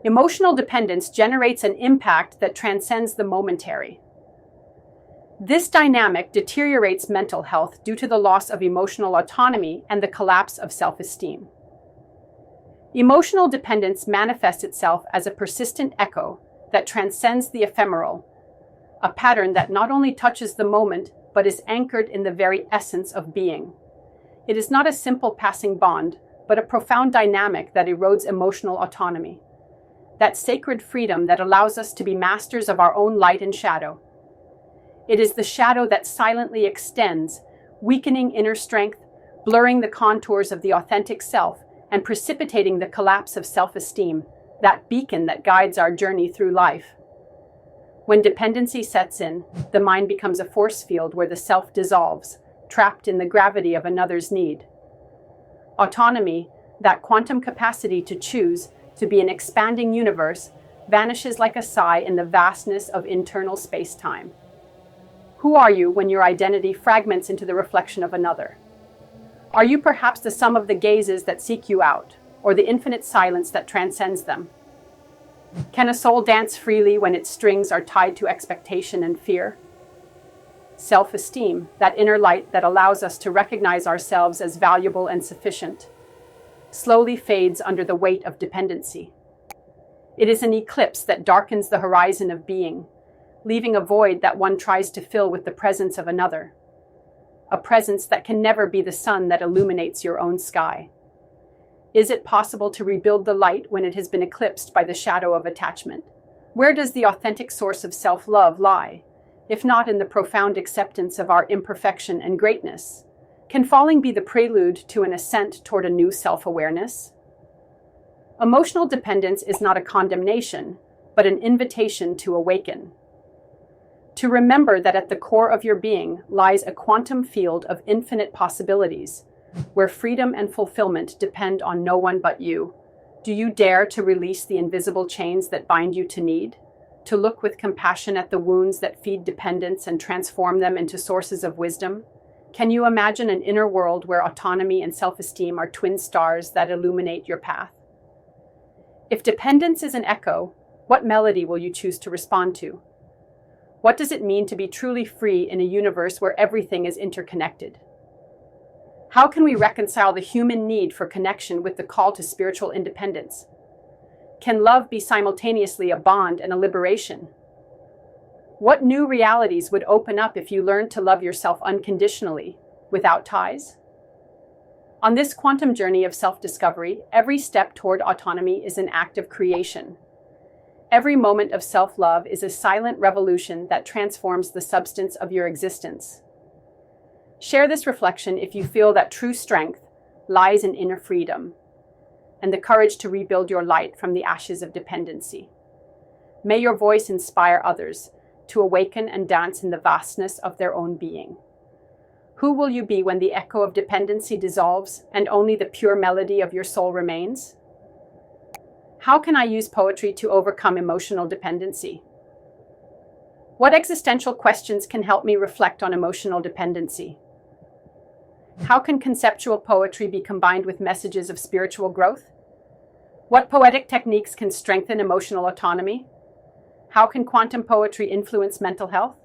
Emotional dependence generates an impact that transcends the momentary. This dynamic deteriorates mental health due to the loss of emotional autonomy and the collapse of self-esteem. Emotional dependence manifests itself as a persistent echo that transcends the ephemeral, a pattern that not only touches the moment, but is anchored in the very essence of being. It is not a simple passing bond, but a profound dynamic that erodes emotional autonomy. That sacred freedom that allows us to be masters of our own light and shadow. It is the shadow that silently extends, weakening inner strength, blurring the contours of the authentic self, and precipitating the collapse of self-esteem, that beacon that guides our journey through life. When dependency sets in, the mind becomes a force field where the self dissolves, trapped in the gravity of another's need. Autonomy, that quantum capacity to choose, to be an expanding universe, vanishes like a sigh in the vastness of internal space-time. Who are you when your identity fragments into the reflection of another? Are you perhaps the sum of the gazes that seek you out, or the infinite silence that transcends them? Can a soul dance freely when its strings are tied to expectation and fear? Self-esteem, that inner light that allows us to recognize ourselves as valuable and sufficient, slowly fades under the weight of dependency. It is an eclipse that darkens the horizon of being, leaving a void that one tries to fill with the presence of another. A presence that can never be the sun that illuminates your own sky. Is it possible to rebuild the light when it has been eclipsed by the shadow of attachment? Where does the authentic source of self-love lie, if not in the profound acceptance of our imperfection and greatness? Can falling be the prelude to an ascent toward a new self-awareness? Emotional dependence is not a condemnation, but an invitation to awaken. To remember that at the core of your being lies a quantum field of infinite possibilities, where freedom and fulfillment depend on no one but you. Do you dare to release the invisible chains that bind you to need? To look with compassion at the wounds that feed dependence and transform them into sources of wisdom? Can you imagine an inner world where autonomy and self-esteem are twin stars that illuminate your path? If dependence is an echo, what melody will you choose to respond to? What does it mean to be truly free in a universe where everything is interconnected? How can we reconcile the human need for connection with the call to spiritual independence? Can love be simultaneously a bond and a liberation? What new realities would open up if you learned to love yourself unconditionally, without ties? On this quantum journey of self-discovery, every step toward autonomy is an act of creation. Every moment of self-love is a silent revolution that transforms the substance of your existence. Share this reflection if you feel that true strength lies in inner freedom and the courage to rebuild your light from the ashes of dependency. May your voice inspire others to awaken and dance in the vastness of their own being. Who will you be when the echo of dependency dissolves and only the pure melody of your soul remains? How can I use poetry to overcome emotional dependency? What existential questions can help me reflect on emotional dependency? How can conceptual poetry be combined with messages of spiritual growth? What poetic techniques can strengthen emotional autonomy? How can quantum poetry influence mental health?